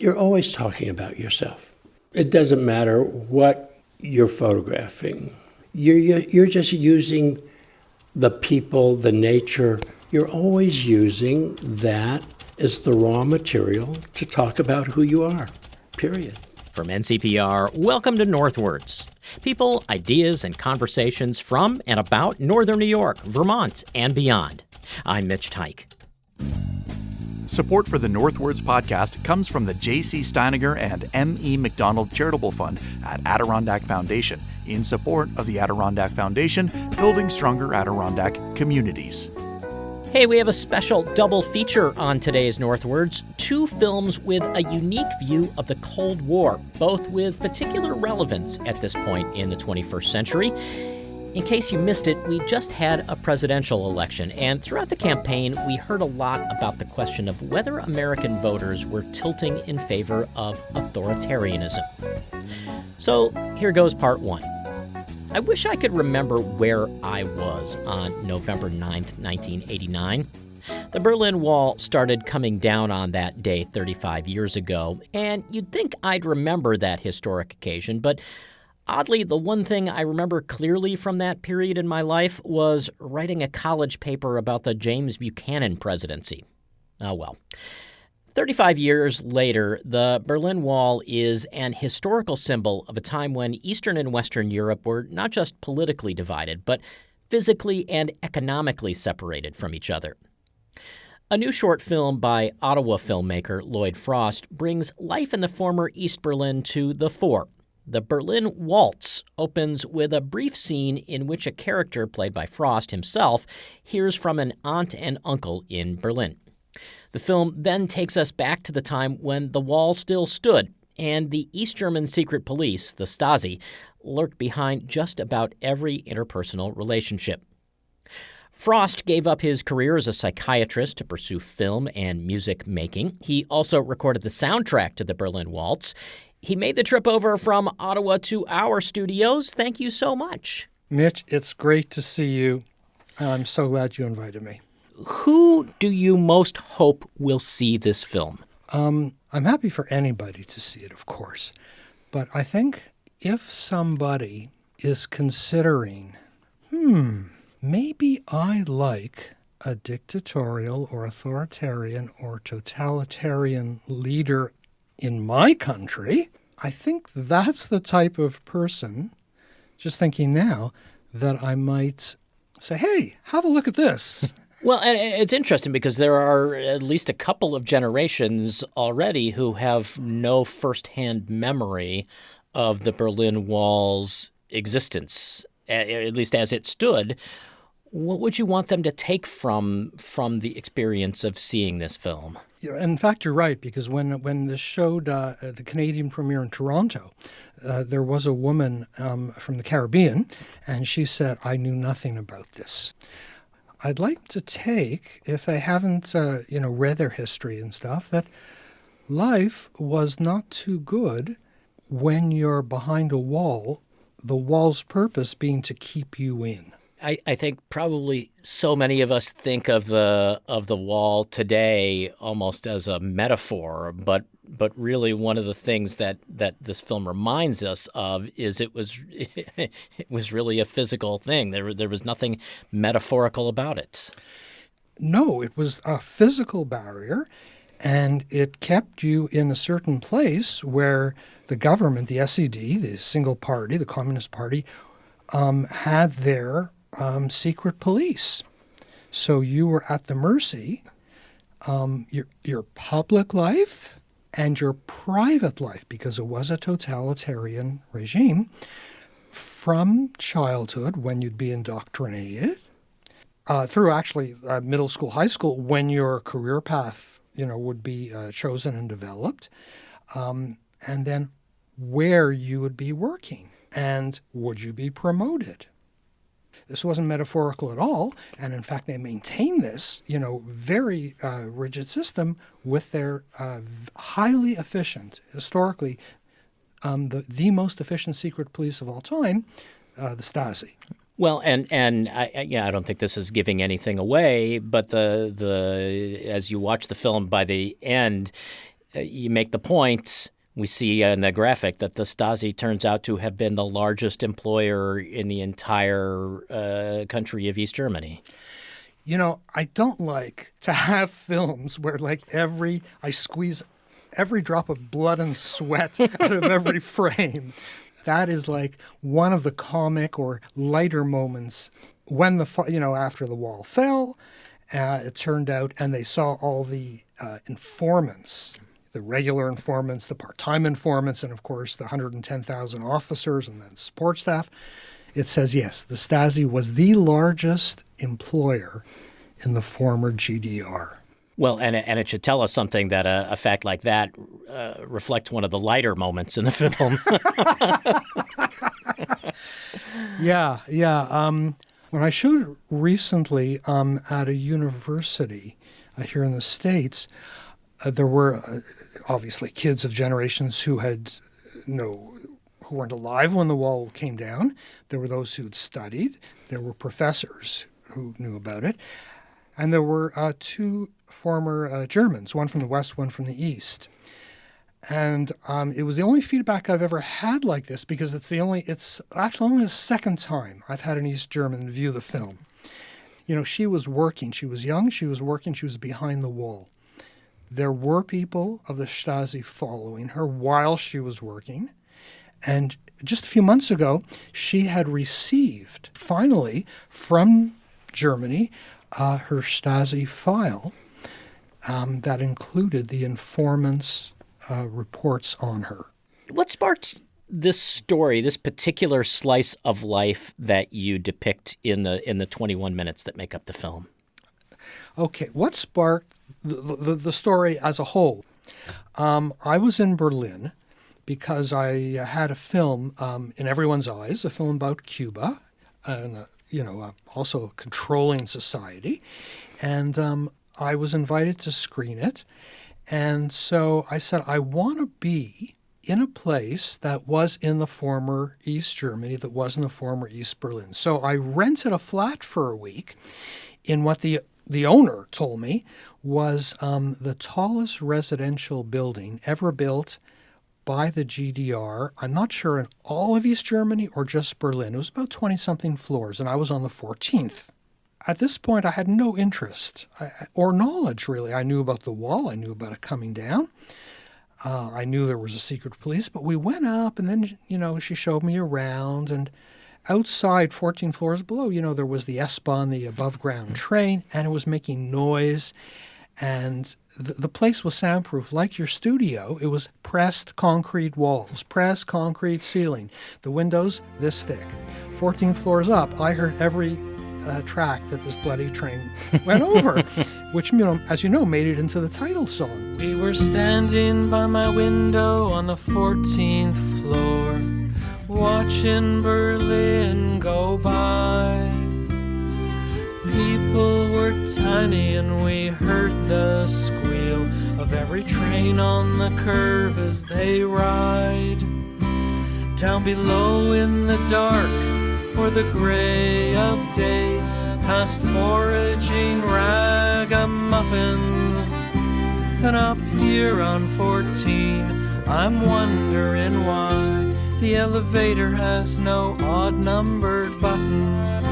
You're always talking about yourself. It doesn't matter what you're photographing. You're just using the people, the nature. You're always using that as the raw material to talk about who you are, period. From NCPR, welcome to Northwards. People, ideas, and conversations from and about Northern New York, Vermont, and beyond. I'm Mitch Teich. Support for the Northwards podcast comes from the J.C. Steiniger and M.E. McDonald Charitable Fund at Adirondack Foundation, in support of the Adirondack Foundation, building stronger Adirondack communities. Hey, we have a special double feature on today's Northwards. 2 films with a unique view of the Cold War, both with particular relevance at this point in the 21st century. In case you missed it, we just had a presidential election, and throughout the campaign, we heard a lot about the question of whether American voters were tilting in favor of authoritarianism. So here goes part 1. I wish I could remember where I was on November 9th, 1989. The Berlin Wall started coming down on that day 35 years ago, and you'd think I'd remember that historic occasion, but oddly, the one thing I remember clearly from that period in my life was writing a college paper about the James Buchanan presidency. Oh well. 35 years later, the Berlin Wall is an historical symbol of a time when Eastern and Western Europe were not just politically divided, but physically and economically separated from each other. A new short film by Ottawa filmmaker Lloyd Frost brings life in the former East Berlin to the fore. The Berlin Waltz opens with a brief scene in which a character played by Frost himself hears from an aunt and uncle in Berlin. The film then takes us back to the time when the wall still stood, and the East German secret police, the Stasi, lurked behind just about every interpersonal relationship. Frost gave up his career as a psychiatrist to pursue film and music making. He also recorded the soundtrack to the Berlin Waltz. He made the trip over from Ottawa to our studios. Thank you so much. Mitch, it's great to see you. I'm so glad you invited me. Who do you most hope will see this film? I'm happy for anybody to see it, of course. But I think if somebody is considering, maybe I like a dictatorial or authoritarian or totalitarian leader in my country, I think that's the type of person, just thinking now, that I might say, hey, have a look at this. Well, and it's interesting because there are at least a couple of generations already who have no firsthand memory of the Berlin Wall's existence, at least as it stood. What would you want them to take from the experience of seeing this film? In fact, you're right, because when this showed the Canadian premiere in Toronto, there was a woman from the Caribbean, and she said, I knew nothing about this. I'd like to take, if they haven't read their history and stuff, that life was not too good when you're behind a wall, the wall's purpose being to keep you in. I think probably so many of us think of the wall today almost as a metaphor, but really one of the things that this film reminds us of is it was really a physical thing. There was nothing metaphorical about it. No, it was a physical barrier, and it kept you in a certain place where the government, the SED, the single party, the Communist Party, had their secret police. So you were at the mercy, your public life and your private life, because it was a totalitarian regime, from childhood when you'd be indoctrinated, through actually middle school, high school, when your career path, would be chosen and developed, and then where you would be working and would you be promoted. This wasn't metaphorical at all, and in fact, they maintain this, very rigid system with their highly efficient, historically, the most efficient secret police of all time, the Stasi. Well, and I don't think this is giving anything away, but the as you watch the film by the end, you make the point, we see in the graphic, that the Stasi turns out to have been the largest employer in the entire country of East Germany. You know, I don't like to have films where I squeeze every drop of blood and sweat out of every frame. That is like one of the comic or lighter moments when after the wall fell, it turned out, and they saw all the informants, the regular informants, the part-time informants, and of course the 110,000 officers and then support staff. It says, yes, the Stasi was the largest employer in the former GDR. Well, and it should tell us something, that a fact like that reflects one of the lighter moments in the film. Yeah. When I showed recently at a university here in the States, there were obviously kids of generations who who weren't alive when the wall came down. There were those who'd studied. There were professors who knew about it. And there were two former Germans, one from the West, one from the East. And it was the only feedback I've ever had like this, because it's actually only the second time I've had an East German view the film. You know, she was working. She was young. She was working. She was behind the wall. There were people of the Stasi following her while she was working. And just a few months ago, she had received, finally, from Germany, her Stasi file that included the informant's reports on her. What sparked this story, this particular slice of life that you depict in the 21 minutes that make up the film? Okay, what sparked the story as a whole? I was in Berlin because I had a film in everyone's eyes, a film about Cuba, and also a controlling society, and I was invited to screen it. And so I said, I want to be in a place that was in the former East Germany, that was in the former East Berlin. So I rented a flat for a week in what the owner told me was the tallest residential building ever built by the GDR. I'm not sure in all of East Germany or just Berlin. It was about 20-something floors, and I was on the 14th. At this point, I had no interest or knowledge, really. I knew about the wall. I knew about it coming down. I knew there was a secret police, but we went up, and then, she showed me around, and outside, 14 floors below, there was the S-Bahn, the above-ground train, and it was making noise, and the place was soundproof. Like your studio, it was pressed concrete walls, pressed concrete ceiling, the windows this thick. 14 floors up, I heard every track that this bloody train went over, which, as you know, made it into the title song. We were standing by my window on the 14th floor, watching Berlin go by. People were tiny and we heard the squeal of every train on the curve as they ride. Down below in the dark or the gray of day, past foraging ragamuffins. Then up here on 14, I'm wondering why the elevator has no odd-numbered buttons.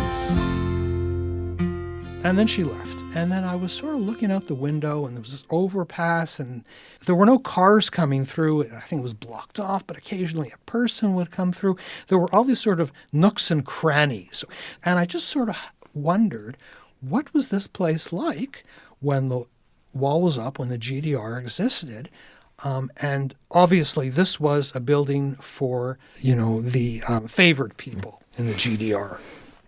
And then she left. And then I was sort of looking out the window, and there was this overpass, and there were no cars coming through. I think it was blocked off, but occasionally a person would come through. There were all these sort of nooks and crannies. And I just sort of wondered, what was this place like when the wall was up, when the GDR existed? And obviously this was a building for, the favored people in the GDR.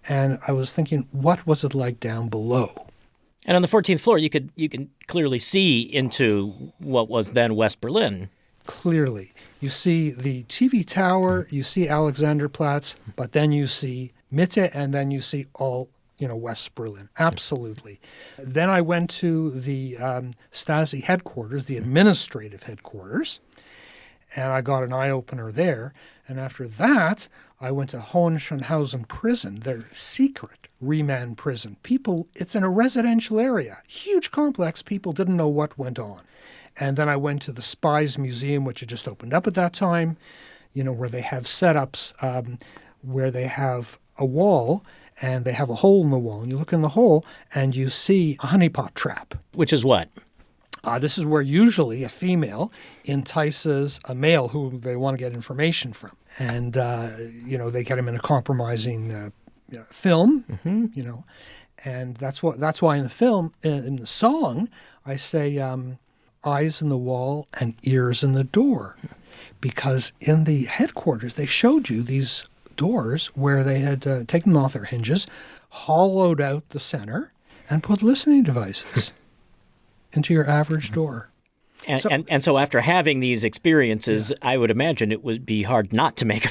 And I was thinking, what was it like down below? And on the 14th floor, you can clearly see into what was then West Berlin. Clearly. You see the TV tower, you see Alexanderplatz, but then you see Mitte, and then you see all, West Berlin. Absolutely. Then I went to the Stasi headquarters, the administrative headquarters, and I got an eye-opener there. And after that, I went to Hohenschönhausen prison, their secret remand prison. It's in a residential area, huge complex. People didn't know what went on. And then I went to the Spies Museum, which had just opened up at that time, where they have setups where they have a wall and they have a hole in the wall. And you look in the hole and you see a honeypot trap. Which is what? This is where usually a female entices a male who they want to get information from. And, they get him in a compromising film, And that's why in the film, in the song, I say eyes in the wall and ears in the door. Because in the headquarters, they showed you these doors where they had taken them off their hinges, hollowed out the center, and put listening devices into your average door. And so after having these experiences, I would imagine it would be hard not to make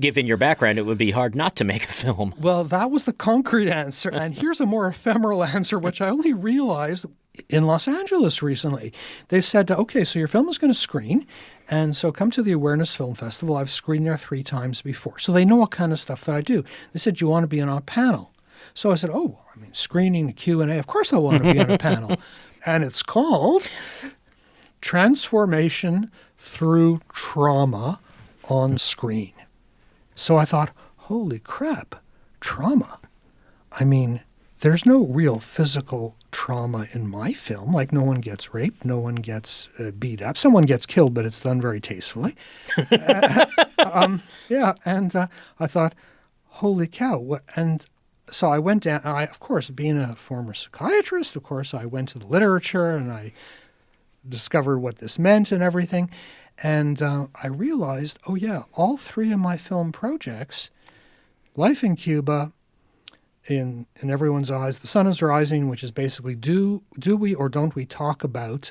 given your background, it would be hard not to make a film. Well, that was the concrete answer. And here's a more ephemeral answer, which I only realized in Los Angeles recently. They said, okay, so your film is going to screen, and so come to the Awareness Film Festival. I've screened there 3 times before. So they know what kind of stuff that I do. They said, do you want to be on a panel? So I said, screening, the Q&A, of course I want to be on a panel. And it's called Transformation Through Trauma on Screen. So I thought, holy crap, trauma. There's no real physical trauma in my film. Like, no one gets raped, no one gets beat up. Someone gets killed, but it's done very tastefully. And I thought, holy cow. And so I went down. Of course, being a former psychiatrist, I went to the literature and I discovered what this meant and everything. And I realized, all 3 of my film projects, Life in Cuba, in everyone's eyes, The Sun is Rising, which is basically do we or don't we talk about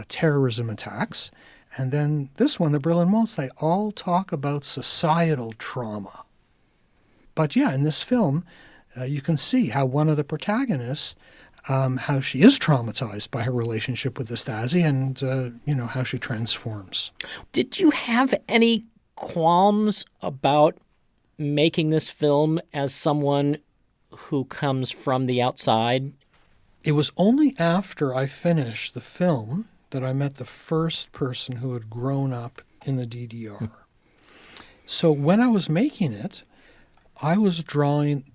terrorism attacks, and then this one, The Berlin Walls, they all talk about societal trauma. But in this film, you can see how one of the protagonists, how she is traumatized by her relationship with the Stasi, and how she transforms. Did you have any qualms about making this film as someone who comes from the outside? It was only after I finished the film that I met the first person who had grown up in the DDR. So when I was making it, I was drawing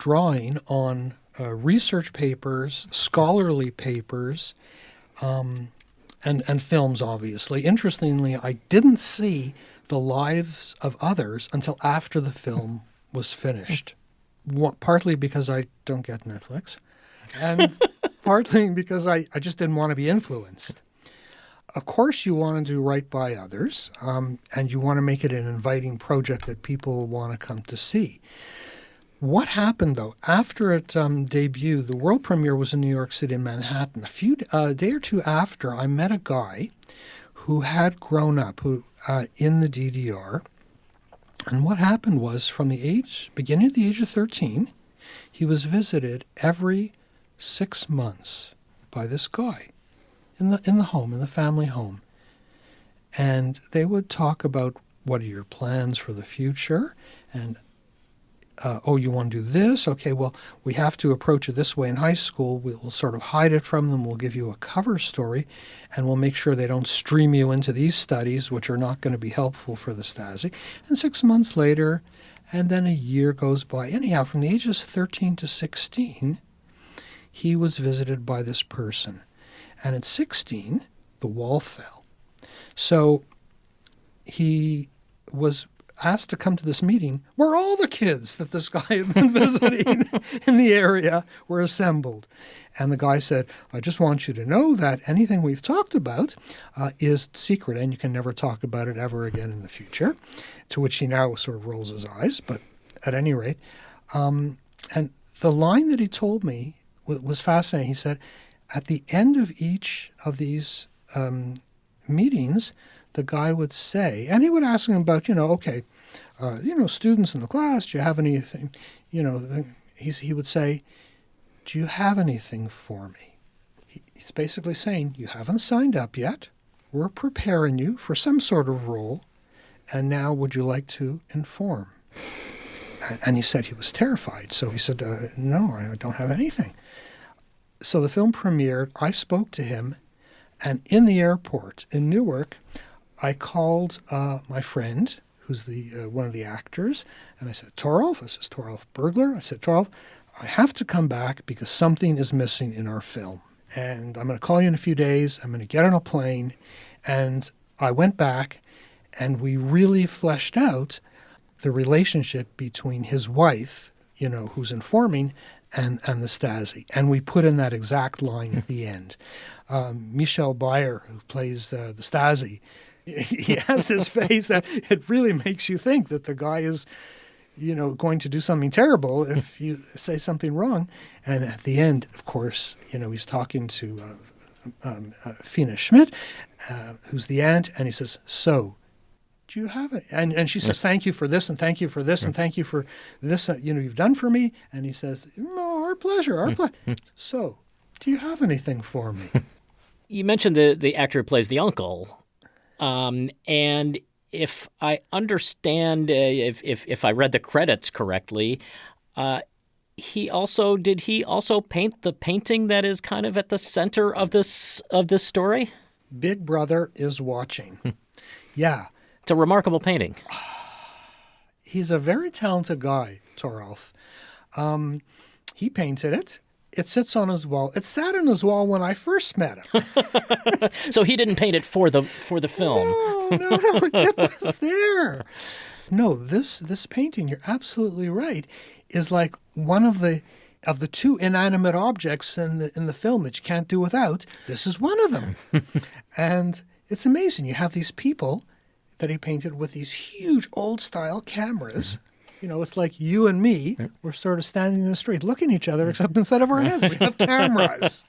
on research papers, scholarly papers, and films, obviously. Interestingly, I didn't see the lives of others until after the film was finished. Partly because I don't get Netflix, and partly because I just didn't want to be influenced. Of course, you want to do right by others, and you want to make it an inviting project that people want to come to see. What happened, though, after it debuted, the world premiere was in New York City in Manhattan. A day or two after, I met a guy who had grown up in the DDR. And what happened was, from beginning at the age of 13, he was visited every 6 months by this guy in the family home. And they would talk about, what are your plans for the future? And, you want to do this? Okay, well, we have to approach it this way in high school. We'll sort of hide it from them. We'll give you a cover story, and we'll make sure they don't stream you into these studies, which are not going to be helpful for the Stasi. And 6 months later, and then a year goes by. Anyhow, from the ages 13 to 16, he was visited by this person. And at 16, the wall fell. So he was asked to come to this meeting where all the kids that this guy had been visiting in the area were assembled. And the guy said, I just want you to know that anything we've talked about is secret, and you can never talk about it ever again in the future, to which he now sort of rolls his eyes. But at any rate, and the line that he told me was fascinating. He said, at the end of each of these meetings, the guy would say, and he would ask him about, students in the class, do you have anything, he would say, do you have anything for me? He's basically saying, you haven't signed up yet. We're preparing you for some sort of role, and now would you like to inform? And he said he was terrified. So he said, no, I don't have anything. So the film premiered. I spoke to him, And in the airport in Newark, I called my friend, who's the one of the actors, and I said, Torolf, this is Torolf Burglar. I said, Torolf, I have to come back because something is missing in our film. And I'm going to call you in a few days. I'm going to get on a plane. And I went back, and we really fleshed out the relationship between his wife, who's informing, and the Stasi. And we put in that exact line at the end. Michel Bayer, who plays the Stasi, he has this face that it really makes you think that the guy is, going to do something terrible if you say something wrong. And at the end, of course, he's talking to Fina Schmidt, who's the aunt, and he says, so, do you have it? And she says, thank you for this, and thank you for this, and thank you for this, you've done for me. And he says, no, our pleasure. So, do you have anything for me? You mentioned the actor who plays the uncle. And if I understand, if I read the credits correctly, he also paint the painting that is kind of at the center of this story? Big Brother is watching. Yeah. It's a remarkable painting. He's a very talented guy, Torolf. He painted it. It sits on his wall. It sat on his wall when I first met him. So he didn't paint it for the film. No, it was there. No, this painting, you're absolutely right, is like one of the two inanimate objects in the film that you can't do without. This is one of them. And it's amazing. You have these people that he painted with these huge old-style cameras. It's like you and me, we're sort of standing in the street looking at each other, except instead of our heads, we have cameras.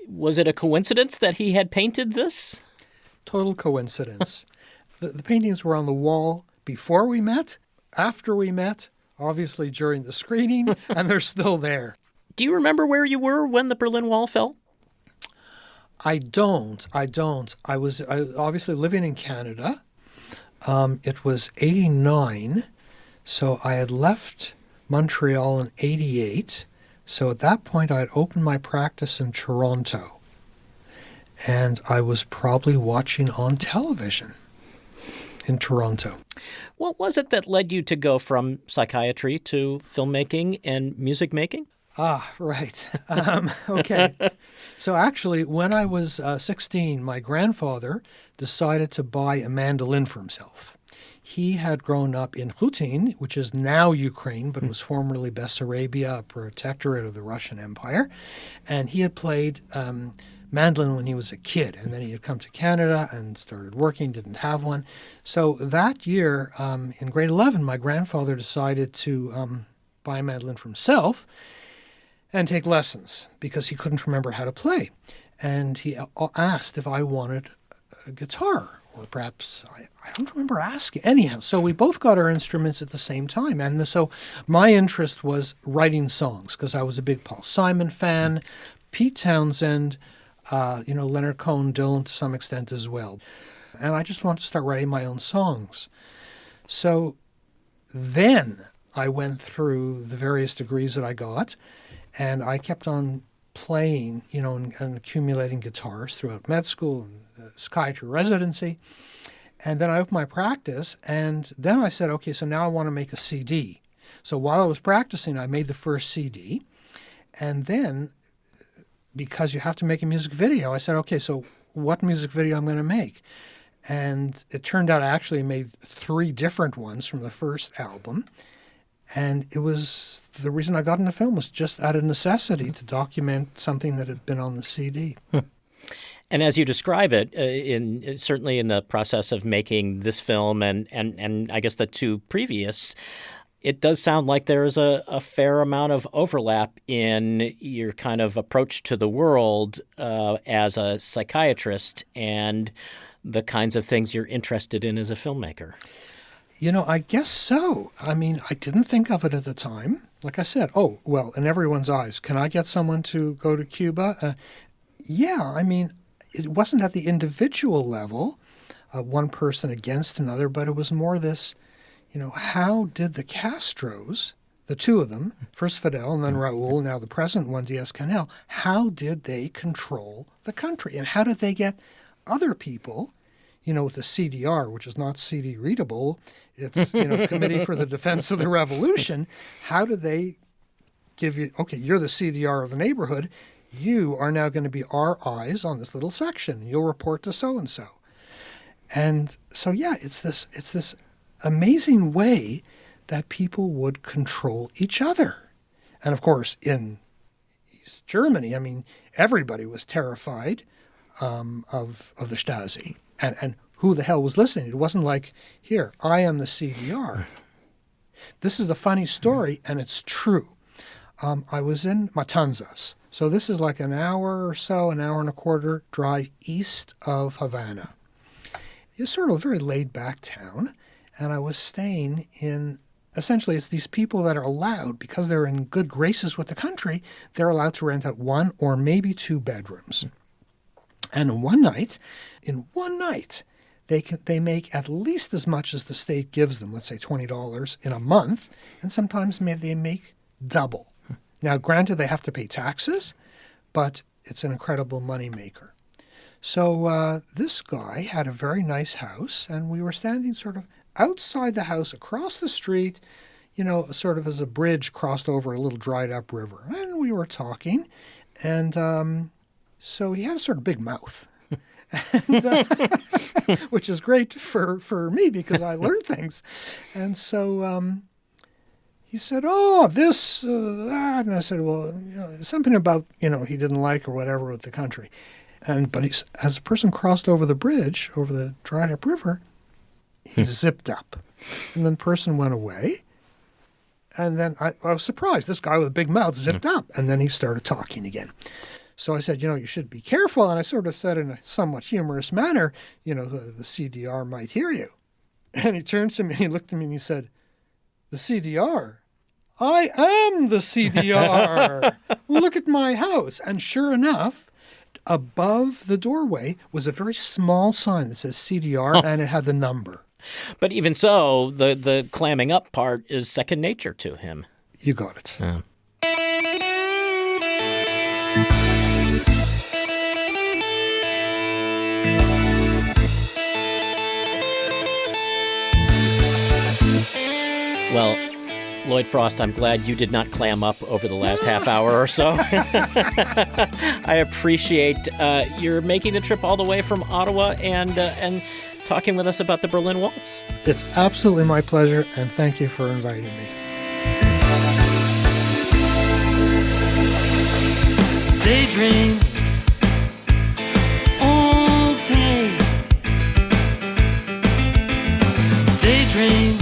Was it a coincidence that he had painted this? Total coincidence. The paintings were on the wall before we met, after we met, obviously during the screening, and they're still there. Do you remember where you were when the Berlin Wall fell? I don't. I was obviously living in Canada. It was 89. So I had left Montreal in 88. So at that point, I had opened my practice in Toronto. And I was probably watching on television in Toronto. What was it that led you to go from psychiatry to filmmaking and music making? Ah, right. Okay. So actually, when I was 16, my grandfather decided to buy a mandolin for himself. He had grown up in Khutin, which is now Ukraine, but it was formerly Bessarabia, a protectorate of the Russian Empire. And he had played mandolin when he was a kid. And then he had come to Canada and started working, didn't have one. So that year, in grade 11, my grandfather decided to buy a mandolin for himself and take lessons because he couldn't remember how to play. And he asked if I wanted a guitar, or perhaps I don't remember asking. Anyhow, so we both got our instruments at the same time. And so my interest was writing songs because I was a big Paul Simon fan, Pete Townsend, Leonard Cohen, Dylan to some extent as well. And I just wanted to start writing my own songs. So then I went through the various degrees that I got, and I kept on playing, and accumulating guitars throughout med school and psychiatry residency. And then I opened my practice, and then I said, okay, so now I want to make a CD. So while I was practicing, I made the first CD. And then, because you have to make a music video, I said, okay, so what music video I'm going to make? And it turned out I actually made 3 different ones from the first album. And it was the reason I got into film was just out of necessity to document something that had been on the CD. And as you describe it, certainly in the process of making this film and I guess the 2 previous, it does sound like there is a fair amount of overlap in your kind of approach to the world as a psychiatrist and the kinds of things you're interested in as a filmmaker. I guess so. I mean, I didn't think of it at the time. Like I said, in everyone's eyes, can I get someone to go to Cuba? Yeah, I mean, it wasn't at the individual level, one person against another, but it was more this, how did the Castros the two of them, first Fidel and then Raul, now the present one, Diaz-Canel, how did they control the country? And how did they get other people, with the CDR, which is not CD readable, it's, Committee for the Defense of the Revolution, how did they give you, okay, you're the CDR of the neighborhood, you are now going to be our eyes on this little section. You'll report to so-and-so. And so, yeah, it's this amazing way that people would control each other. And of course, in East Germany, everybody was terrified of the Stasi. And who the hell was listening? It wasn't like, here, I am the CDR. This is a funny story, and it's true. I was in Matanzas. So this is like an hour or so, an hour and a quarter drive east of Havana. It's sort of a very laid-back town, and I was staying in, essentially it's these people that are allowed, because they're in good graces with the country, they're allowed to rent out 1 or maybe 2 bedrooms. And in one night, they make at least as much as the state gives them, let's say $20 in a month, and sometimes they make double. Now, granted, they have to pay taxes, but it's an incredible moneymaker. So this guy had a very nice house, and we were standing sort of outside the house, across the street, sort of as a bridge crossed over a little dried-up river. And we were talking, and so he had a sort of big mouth, and, which is great for me because I learn things. And so he said, oh, this, that. And I said, well, something about, he didn't like or whatever with the country. But as the person crossed over the bridge, over the dried-up river, he zipped up. And then the person went away. And then I was surprised. This guy with a big mouth zipped up. And then he started talking again. So I said, you should be careful. And I sort of said in a somewhat humorous manner, the CDR might hear you. And he turned to me and he looked at me and he said, the CDR? I am the CDR. Look at my house. And sure enough, above the doorway was a very small sign that says CDR, and it had the number. But even so, the clamming up part is second nature to him. You got it. Yeah. Well, Lloyd Frost, I'm glad you did not clam up over the last half hour or so. I appreciate your making the trip all the way from Ottawa and talking with us about the Berlin Waltz. It's absolutely my pleasure, and thank you for inviting me. Daydream all day. Daydream,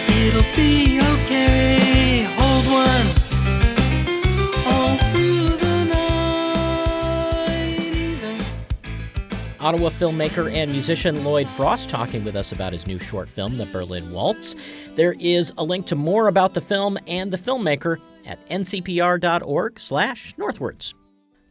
it'll be okay. Hold one all through the night even. Ottawa filmmaker and musician Lloyd Frost talking with us about his new short film, The Berlin Waltz. There is a link to more about the film and the filmmaker at ncpr.org/northwards.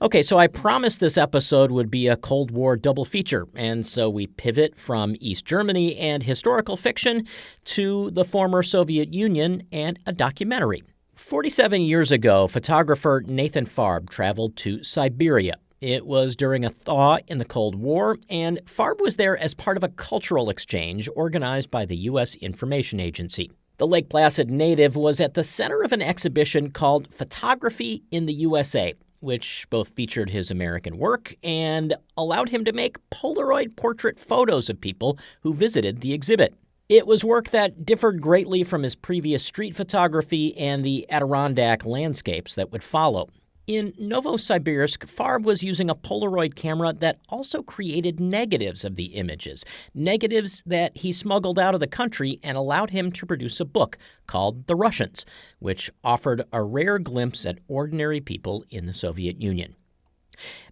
Okay, so I promised this episode would be a Cold War double feature, and so we pivot from East Germany and historical fiction to the former Soviet Union and a documentary. 47 years ago, photographer Nathan Farb traveled to Siberia. It was during a thaw in the Cold War, and Farb was there as part of a cultural exchange organized by the U.S. Information Agency. The Lake Placid native was at the center of an exhibition called Photography in the USA, which both featured his American work and allowed him to make Polaroid portrait photos of people who visited the exhibit. It was work that differed greatly from his previous street photography and the Adirondack landscapes that would follow. In Novosibirsk, Farb was using a Polaroid camera that also created negatives of the images, negatives that he smuggled out of the country and allowed him to produce a book called The Russians, which offered a rare glimpse at ordinary people in the Soviet Union.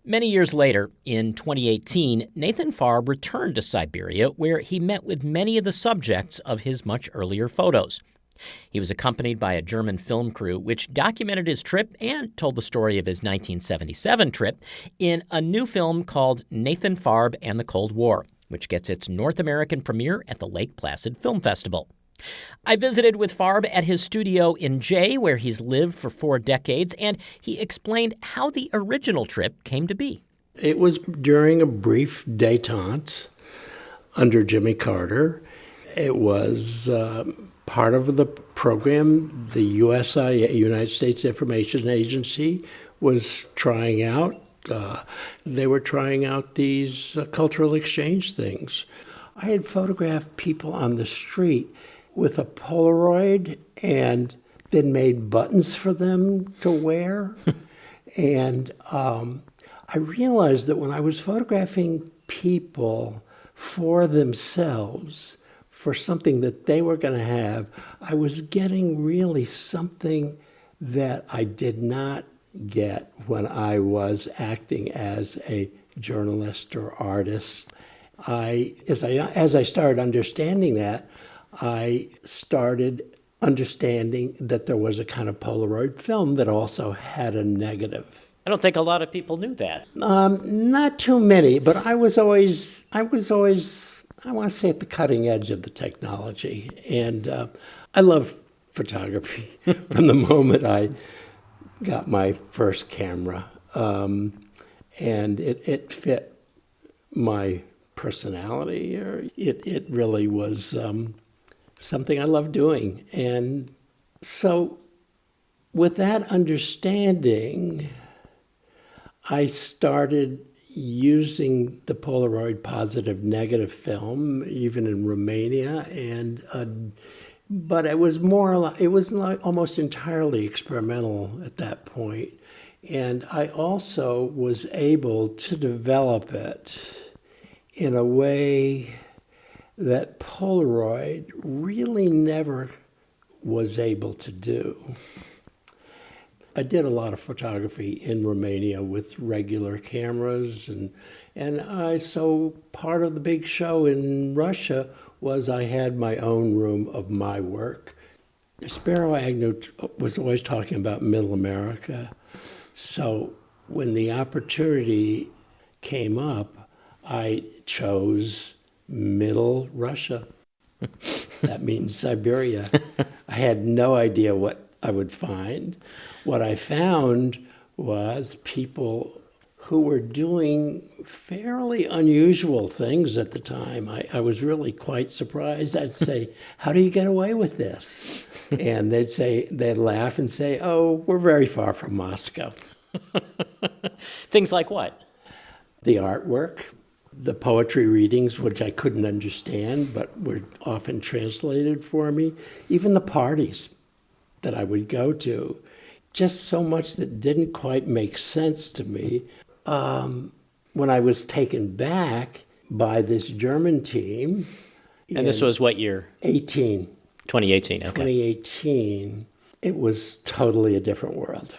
Many years later, in 2018, Nathan Farb returned to Siberia, where he met with many of the subjects of his much earlier photos. He was accompanied by a German film crew which documented his trip and told the story of his 1977 trip in a new film called Nathan Farb and the Cold War, which gets its North American premiere at the Lake Placid Film Festival. I visited with Farb at his studio in Jay, where he's lived for 4 decades, and he explained how the original trip came to be. It was during a brief détente under Jimmy Carter. It was part of the program the USIA, United States Information Agency, was trying out. They were trying out these cultural exchange things. I had photographed people on the street with a Polaroid and then made buttons for them to wear. And I realized that when I was photographing people for themselves, for something that they were going to have, I was getting really something that I did not get when I was acting as a journalist or artist. As I started understanding that, I started understanding that there was a kind of Polaroid film that also had a negative. I don't think a lot of people knew that. Not too many, but I was always, I want to say, at the cutting edge of the technology. And I love photography from the moment I got my first camera. And it fit my personality. It really was something I loved doing. And so with that understanding, I started using the Polaroid positive negative film, even in Romania, but it was almost entirely experimental at that point. And I also was able to develop it in a way that Polaroid really never was able to do. I did a lot of photography in Romania with regular cameras, so part of the big show in Russia was I had my own room of my work. Spiro Agnew was always talking about Middle America, so when the opportunity came up, I chose Middle Russia. That means Siberia. I had no idea what I would find. What I found was people who were doing fairly unusual things at the time. I was really quite surprised. I'd say, "How do you get away with this?" And they'd laugh and say, "Oh, we're very far from Moscow." Things like what? The artwork, the poetry readings, which I couldn't understand, but were often translated for me, even the parties that I would go to. Just so much that didn't quite make sense to me. When I was taken back by this German team. And this was what year? 2018, okay. 2018, it was totally a different world.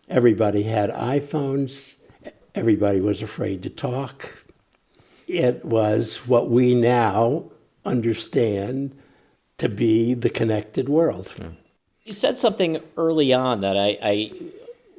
Everybody had iPhones. Everybody was afraid to talk. It was what we now understand to be the connected world. Yeah. You said something early on that I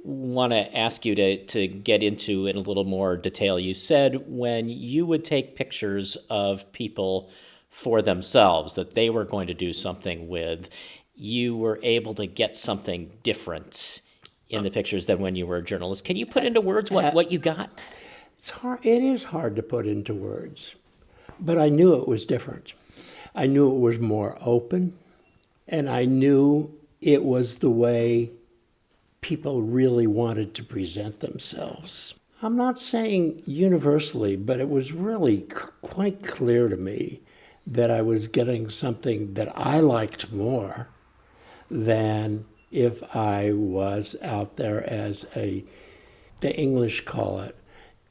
want to ask you to get into in a little more detail. You said when you would take pictures of people for themselves that they were going to do something with, you were able to get something different in the pictures than when you were a journalist. Can you put into words what you got? It's hard. It is hard to put into words, but I knew it was different. I knew it was more open, and I knew it was the way people really wanted to present themselves. I'm not saying universally, but it was really quite clear to me that I was getting something that I liked more than if I was out there as the English call it,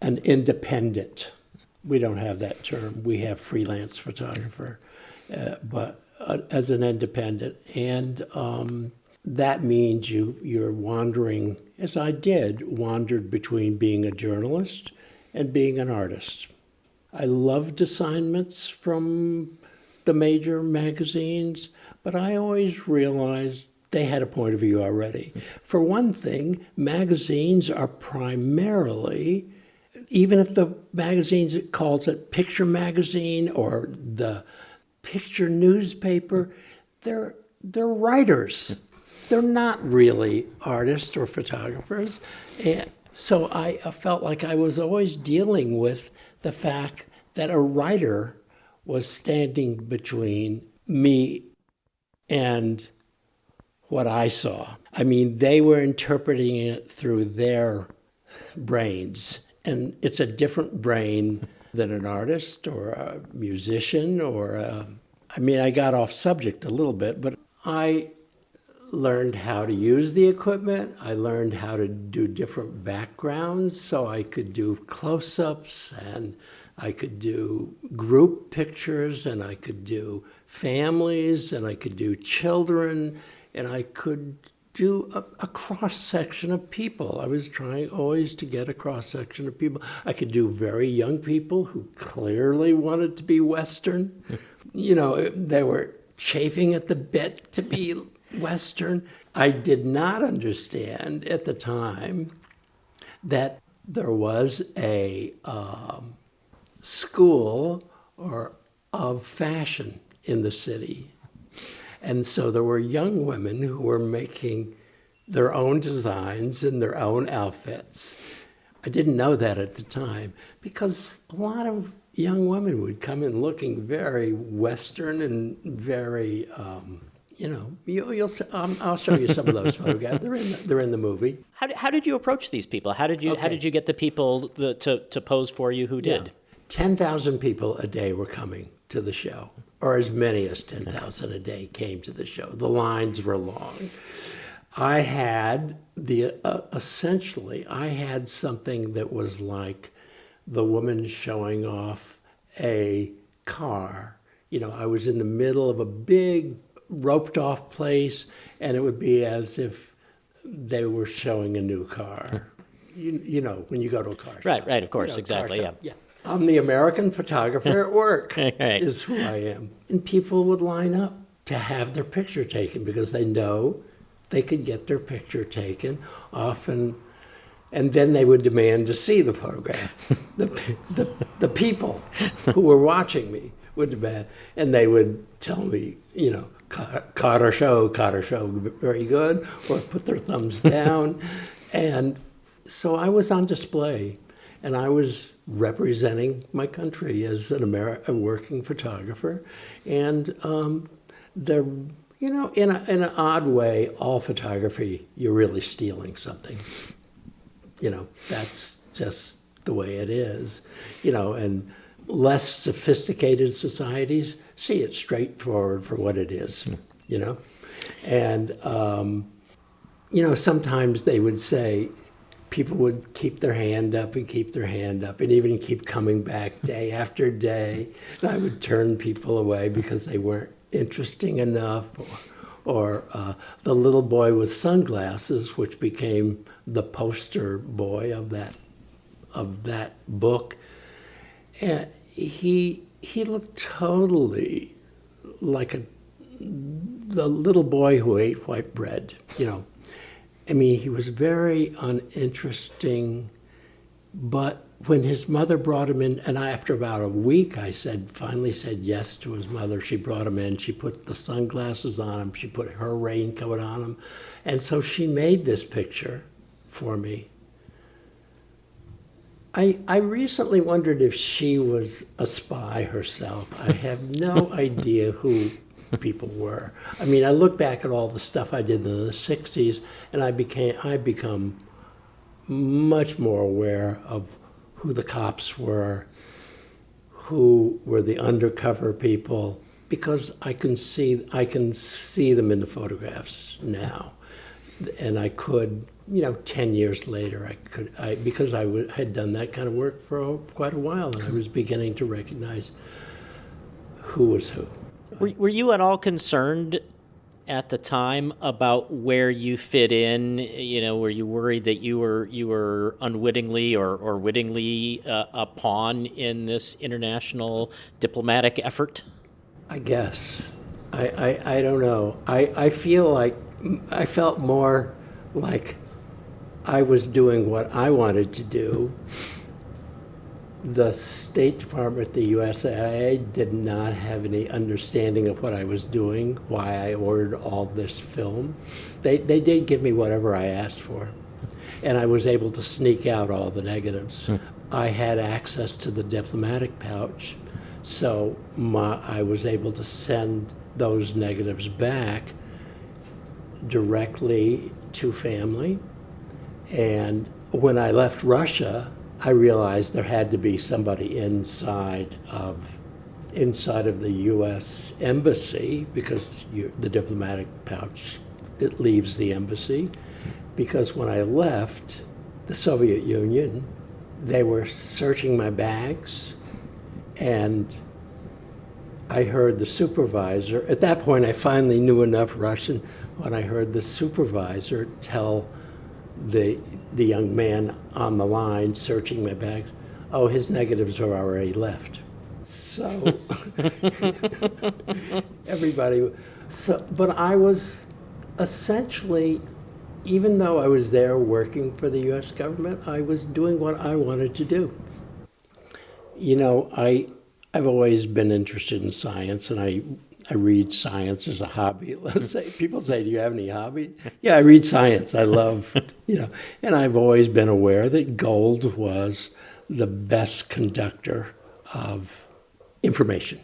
an independent. We don't have that term. We have freelance photographer, but as an independent. And that means you're wandering, as I did, wandered between being a journalist and being an artist. I loved assignments from the major magazines, but I always realized they had a point of view already. For one thing, magazines are primarily, even if the magazines calls it Picture Magazine or the Picture Newspaper, they're writers. They're not really artists or photographers. And so I felt like I was always dealing with the fact that a writer was standing between me and what I saw. I mean, they were interpreting it through their brains, and it's a different brain than an artist or a musician I mean, I got off subject a little bit, but I learned how to use the equipment. I learned how to do different backgrounds so I could do close-ups, and I could do group pictures, and I could do families, and I could do children, and I could do a cross-section of people. I was trying always to get a cross-section of people. I could do very young people who clearly wanted to be Western. You know, they were chafing at the bit to be Western. I did not understand at the time that there was a school of fashion in the city. And so there were young women who were making their own designs and their own outfits. I didn't know that at the time because a lot of young women would come in looking very Western and very, you know, I'll show you some of those photographs. They're in the movie. How did you approach these people? How did you get the people to pose for you who did? 10,000 people a day were coming to the show, or as many as 10,000 a day came to the show. The lines were long. I had essentially, I had something that was like the woman showing off a car. You know, I was in the middle of a big roped off place, and it would be as if they were showing a new car. You know, when you go to a car shop. Right, of course, exactly, yeah. I'm the American photographer at work, Right. is who I am. And people would line up to have their picture taken because they know they could get their picture taken often, and then they would demand to see the photograph. The people who were watching me would demand, and they would tell me, you know, Carter show, very good, or put their thumbs down. And so I was on display, and I was representing my country as a working photographer. And you know, in an odd way, all photography, you're really stealing something. You know, that's just the way it is. You know, and less sophisticated societies see it straightforward for what it is, you know. And, you know, sometimes they would say, people would keep their hand up and keep their hand up and even keep coming back day after day. And I would turn people away because they weren't interesting enough. Or the little boy with sunglasses, which became the poster boy of that book. And he looked totally like the little boy who ate white bread, you know. I mean, he was very uninteresting, but when his mother brought him in, and after about a week, I finally said yes to his mother. She brought him in, she put the sunglasses on him, she put her raincoat on him, and so she made this picture for me. I recently wondered if she was a spy herself. I have no idea who people were. I mean, I look back at all the stuff I did in the 60s, and I become much more aware of who the cops were, who were the undercover people, because I can see them in the photographs now. And I could, you know, 10 years later, because I had done that kind of work for quite a while, and I was beginning to recognize who was who. Were you at all concerned at the time about where you fit in? You know, were you worried that you were unwittingly or wittingly a pawn in this international diplomatic effort? I guess. I don't know. I feel like I felt more like I was doing what I wanted to do the State Department, the USAIA, did not have any understanding of what I was doing, why I ordered all this film. They did give me whatever I asked for, and I was able to sneak out all the negatives. I had access to the diplomatic pouch, so I was able to send those negatives back directly to family. And when I left Russia, I realized there had to be somebody inside of the U.S. embassy, because the diplomatic pouch, it leaves the embassy. Because when I left the Soviet Union, they were searching my bags, and I heard the supervisor, at that point I finally knew enough Russian, when I heard the supervisor tell the young man on the line searching my bags, oh, his negatives are already left. So but I was essentially, even though I was there working for the US government, I was doing what I wanted to do. You know, I've always been interested in science, and I read science as a hobby. Let's say, people say, do you have any hobby? Yeah, I read science. I love, and I've always been aware that gold was the best conductor of information.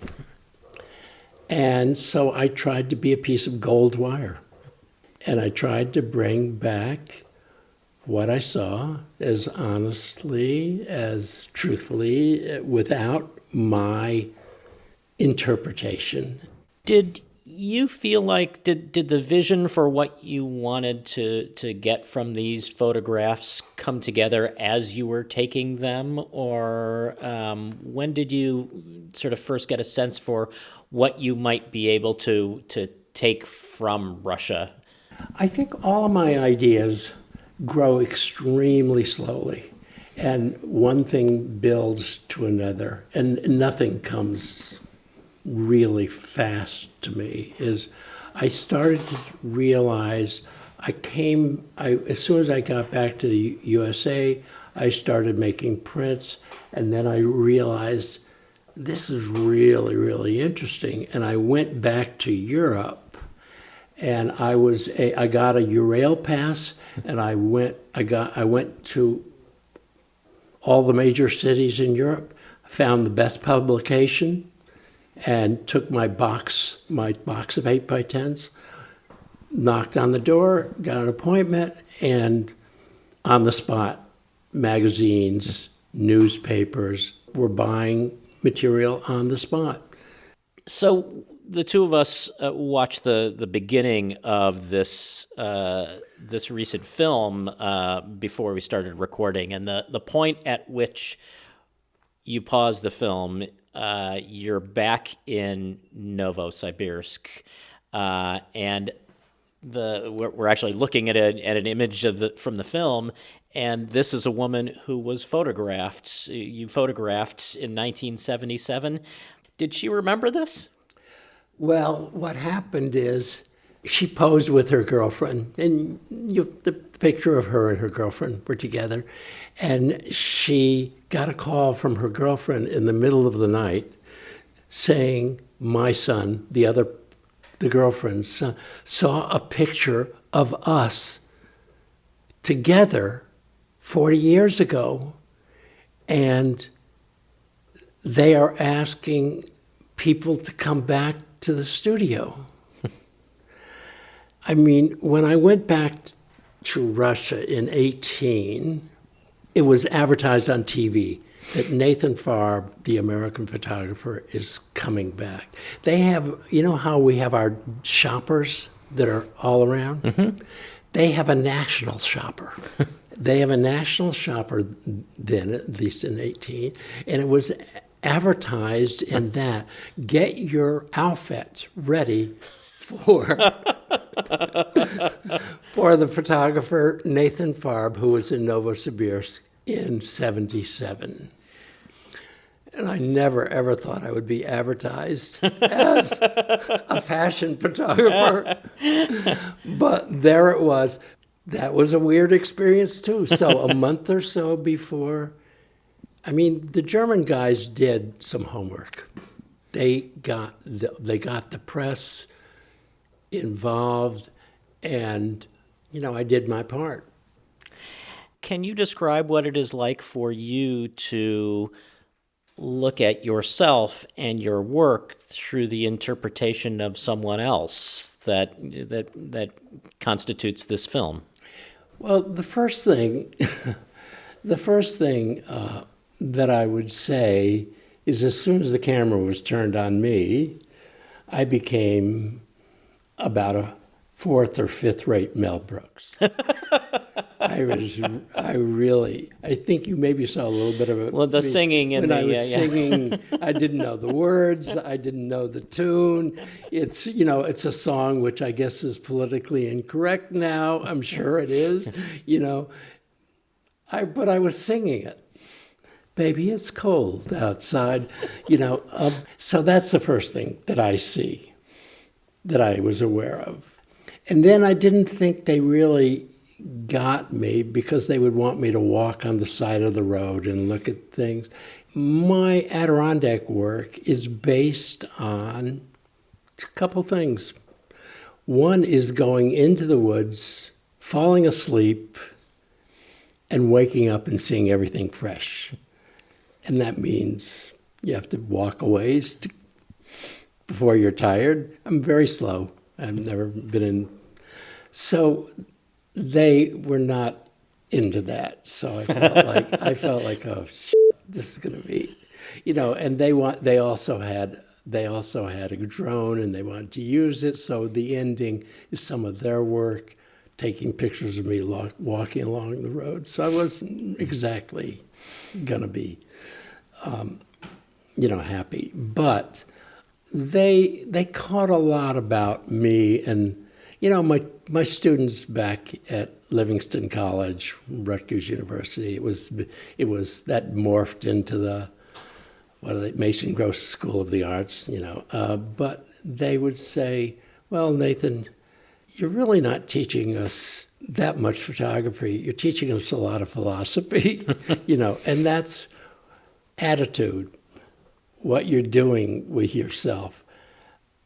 And so I tried to be a piece of gold wire. And I tried to bring back what I saw as honestly, as truthfully, without my interpretation. Did you feel like, did the vision for what you wanted to get from these photographs come together as you were taking them? Or when did you sort of first get a sense for what you might be able to take from Russia? I think all of my ideas grow extremely slowly, and one thing builds to another, and nothing comes really fast to me. I started to realize as soon as I got back to the USA, I started making prints, and then I realized this is really, really interesting. And I went back to Europe, and I got a Eurail pass, and I went to all the major cities in Europe, found the best publication, and took my box of 8x10s, knocked on the door, got an appointment, and on the spot, magazines, newspapers were buying material on the spot. So the two of us watched the beginning of this recent film before we started recording, and the point at which you paused the film, you're back in Novosibirsk, and we're actually looking at an image from the film, and this is a woman who was photographed. You photographed in 1977. Did she remember this? Well, what happened is she posed with her girlfriend, and the picture of her and her girlfriend were together, and she got a call from her girlfriend in the middle of the night saying, my son, the girlfriend's son, saw a picture of us together 40 years ago, and they are asking people to come back to the studio. I mean, when I went back to Russia in 2018, it was advertised on TV that Nathan Farb, the American photographer, is coming back. They have, you know how we have our shoppers that are all around? Mm-hmm. They have a national shopper. They have a national shopper then, at least in 2018, and it was advertised in that, get your outfit ready for the photographer Nathan Farb, who was in Novosibirsk in 1977. And I never, ever thought I would be advertised as a fashion photographer. But there it was. That was a weird experience, too. So a month or so before I mean, the German guys did some homework. They got the press involved, and, I did my part. Can you describe what it is like for you to look at yourself and your work through the interpretation of someone else that constitutes this film? Well, the first thing that I would say is, as soon as the camera was turned on me, I became about a fourth or fifth rate Mel Brooks. I think you maybe saw a little bit of it. Well, the singing and when I was singing, I didn't know the words, I didn't know the tune. It's a song which I guess is politically incorrect now. I'm sure it is. But I was singing it. Baby, it's cold outside. So that's the first thing that I see, that I was aware of. And then I didn't think they really got me, because they would want me to walk on the side of the road and look at things. My Adirondack work is based on a couple things. One is going into the woods, falling asleep, and waking up and seeing everything fresh. And that means you have to walk a ways before you're tired. I'm very slow. I've never been in. So they were not into that. So I felt like, oh, this is going to be, and they also had a drone, and they wanted to use it. So the ending is some of their work, taking pictures of me walking along the road. So I wasn't exactly going to be, happy. But they caught a lot about me, and my students back at Livingston College, Rutgers University, it was that morphed into the Mason Gross School of the Arts, but they would say, well, Nathan, you're really not teaching us that much photography. You're teaching us a lot of philosophy, and that's attitude, what you're doing with yourself.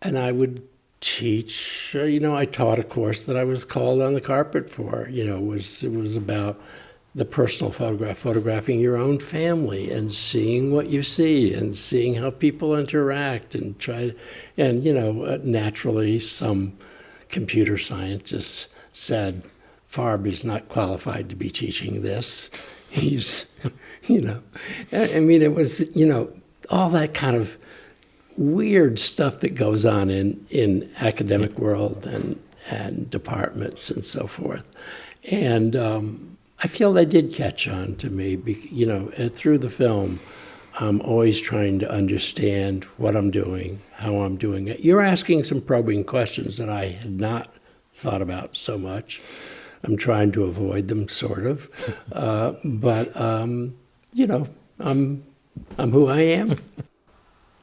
And I would teach, I taught a course that I was called on the carpet for, it was about the personal photograph, photographing your own family and seeing what you see and seeing how people interact and naturally some computer scientists said, Farb is not qualified to be teaching this. He's, it was, all that kind of weird stuff that goes on in academic world and departments and so forth. And I feel they did catch on to me, through the film. I'm always trying to understand what I'm doing, how I'm doing it. You're asking some probing questions that I had not thought about so much. I'm trying to avoid them, sort of. But I'm who I am.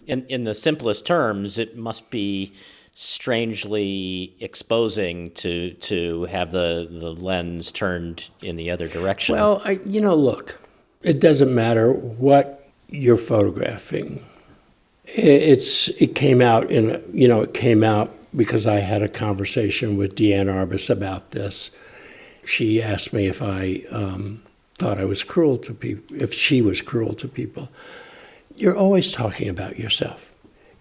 In the simplest terms, it must be strangely exposing to have the lens turned in the other direction. Well, look, it doesn't matter what you're photographing. It came out because I had a conversation with Deanne Arbus about this. She asked me if I thought I was cruel to people, if she was cruel to people. You're always talking about yourself.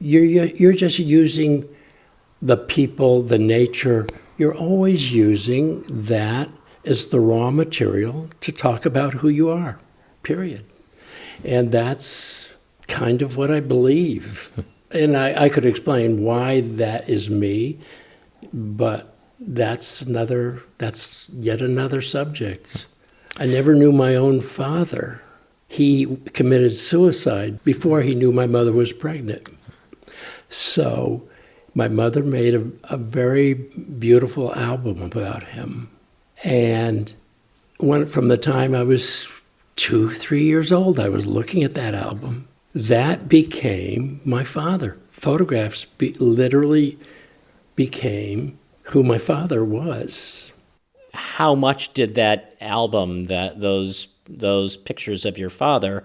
You're just using the people, the nature. You're always using that as the raw material to talk about who you are, period. And that's kind of what I believe. And I could explain why that is me, but that's yet another subject. I never knew my own father. He committed suicide before he knew my mother was pregnant. So my mother made a very beautiful album about him. And from the time I was 2-3 years old, I was looking at that album. That became my father. Photographs literally became who my father was. How much did that album, those those pictures of your father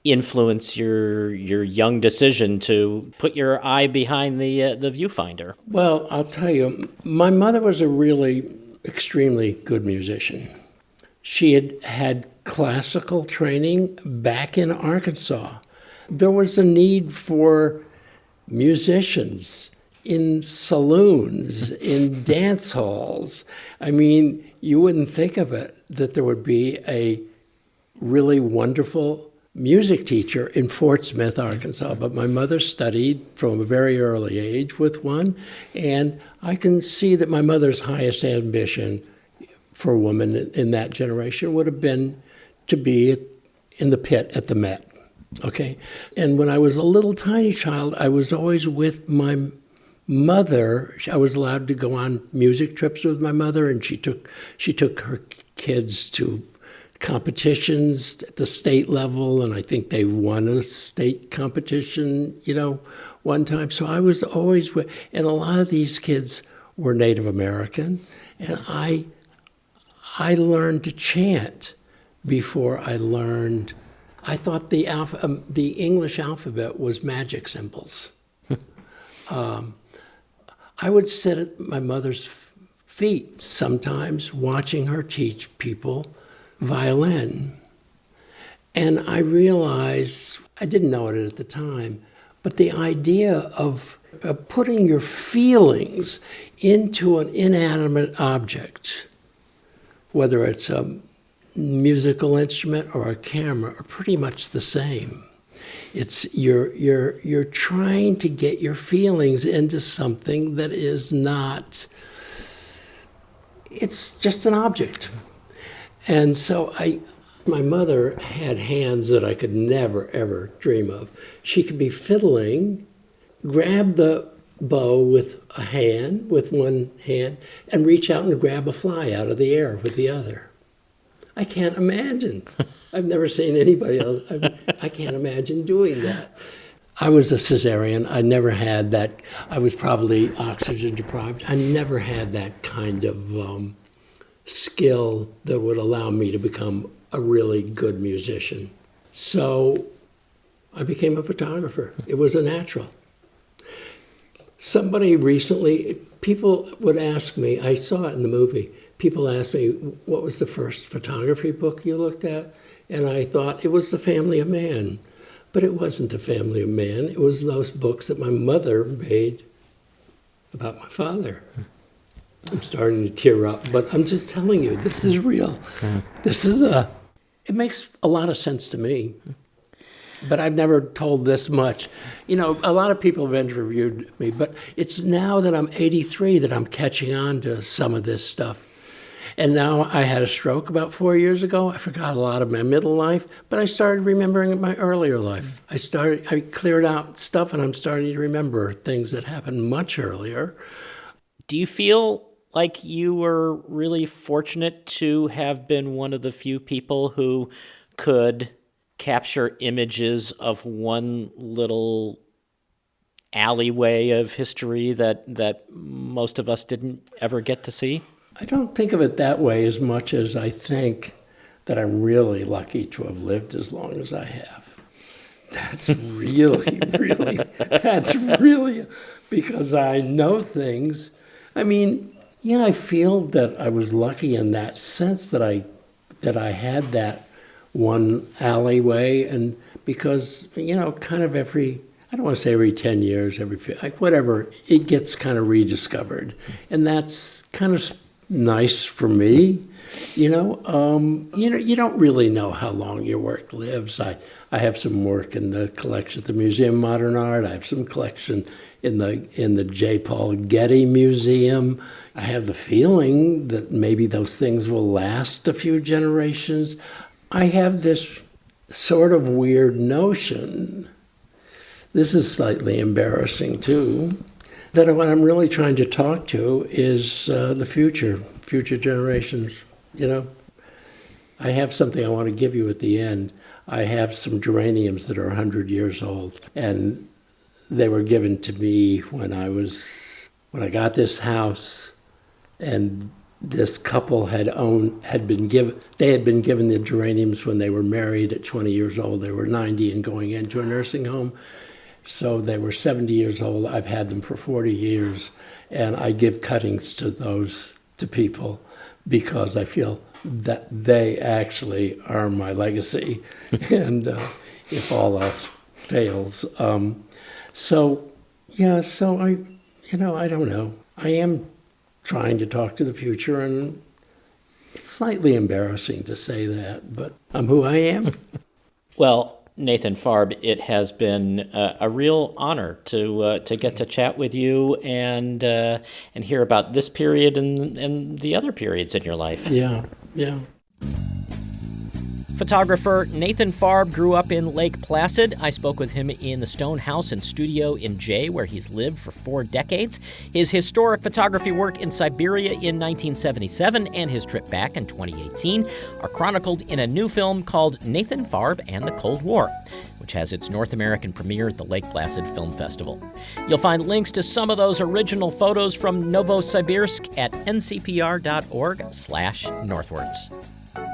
influence your young decision to put your eye behind the viewfinder? Well, I'll tell you, my mother was a really extremely good musician. She had classical training back in Arkansas. There was a need for musicians in saloons, in dance halls. I mean, you wouldn't think of it, that there would be a really wonderful music teacher in Fort Smith, Arkansas. But my mother studied from a very early age with one, and I can see that my mother's highest ambition for a woman in that generation would have been to be in the pit at the Met. Okay? And when I was a little tiny child, I was always with my mother. I was allowed to go on music trips with my mother, and she took her kids to competitions at the state level, and I think they won a state competition, one time. So I was always with, and a lot of these kids were Native American, and I learned to chant before I thought the English alphabet was magic symbols. I would sit at my mother's feet sometimes watching her teach people violin. And I realized, I didn't know it at the time, but the idea of putting your feelings into an inanimate object, whether it's a musical instrument or a camera, are pretty much the same. It's you're trying to get your feelings into something that is not, it's just an object. And so my mother had hands that I could never, ever dream of. She could be fiddling, grab the bow with one hand, and reach out and grab a fly out of the air with the other. I can't imagine. I've never seen anybody else. I can't imagine doing that. I was a cesarean. I never had that. I was probably oxygen deprived. I never had that kind of skill that would allow me to become a really good musician. So I became a photographer. It was a natural. Somebody recently, people would ask me, I saw it in the movie, people asked me, what was the first photography book you looked at? And I thought it was The Family of Man. But it wasn't The Family of Man. It was those books that my mother made about my father. I'm starting to tear up, but I'm just telling you, this is real. It makes a lot of sense to me. But I've never told this much. A lot of people have interviewed me, but it's now that I'm 83 that I'm catching on to some of this stuff. And now I had a stroke about 4 years ago. I forgot a lot of my middle life, but I started remembering my earlier life. I cleared out stuff, and I'm starting to remember things that happened much earlier. Do you feel like you were really fortunate to have been one of the few people who could capture images of one little alleyway of history that most of us didn't ever get to see? I don't think of it that way as much as I think that I'm really lucky to have lived as long as I have. That's really, because I know things. I mean, I feel that I was lucky in that sense that I had that one alleyway, and because, kind of I don't want to say every 10 years, whatever, it gets kind of rediscovered. And that's kind of nice for me. You don't really know how long your work lives. I have some work in the collection at the Museum of Modern Art. I have some collection in the J. Paul Getty Museum. I have the feeling that maybe those things will last a few generations. I have this sort of weird notion, this is slightly embarrassing too, that what I'm really trying to talk to is the future generations. I have something I want to give you at the end. I have some geraniums that are 100 years old, and they were given to me when I got this house, and this couple had been given the geraniums when they were married at 20 years old. They were 90 and going into a nursing home. So they were 70 years old. I've had them for 40 years, and I give cuttings to people because I feel that they actually are my legacy, and if all else fails. So I don't know. I am trying to talk to the future, and it's slightly embarrassing to say that, but I'm who I am. Well, Nathan Farb, it has been a real honor to get to chat with you and hear about this period and the other periods in your life. Yeah. Photographer Nathan Farb grew up in Lake Placid. I spoke with him in the Stone House and Studio in Jay, where he's lived for 4 decades. His historic photography work in Siberia in 1977 and his trip back in 2018 are chronicled in a new film called Nathan Farb and the Cold War, which has its North American premiere at the Lake Placid Film Festival. You'll find links to some of those original photos from Novosibirsk at ncpr.org/northwards.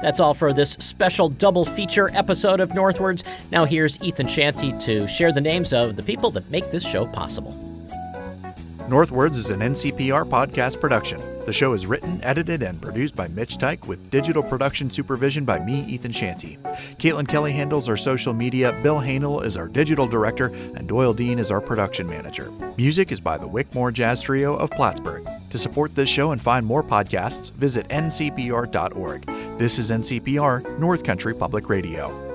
That's all for this special double feature episode of Northwards. Now here's Ethan Shanty to share the names of the people that make this show possible. Northwards is an NCPR podcast production. The show is written, edited, and produced by Mitch Tyke with digital production supervision by me, Ethan Shanty. Caitlin Kelly handles our social media, Bill Hanel is our digital director, and Doyle Dean is our production manager. Music is by the Wickmore Jazz Trio of Plattsburgh. To support this show and find more podcasts, visit ncpr.org. This is NCPR, North Country Public Radio.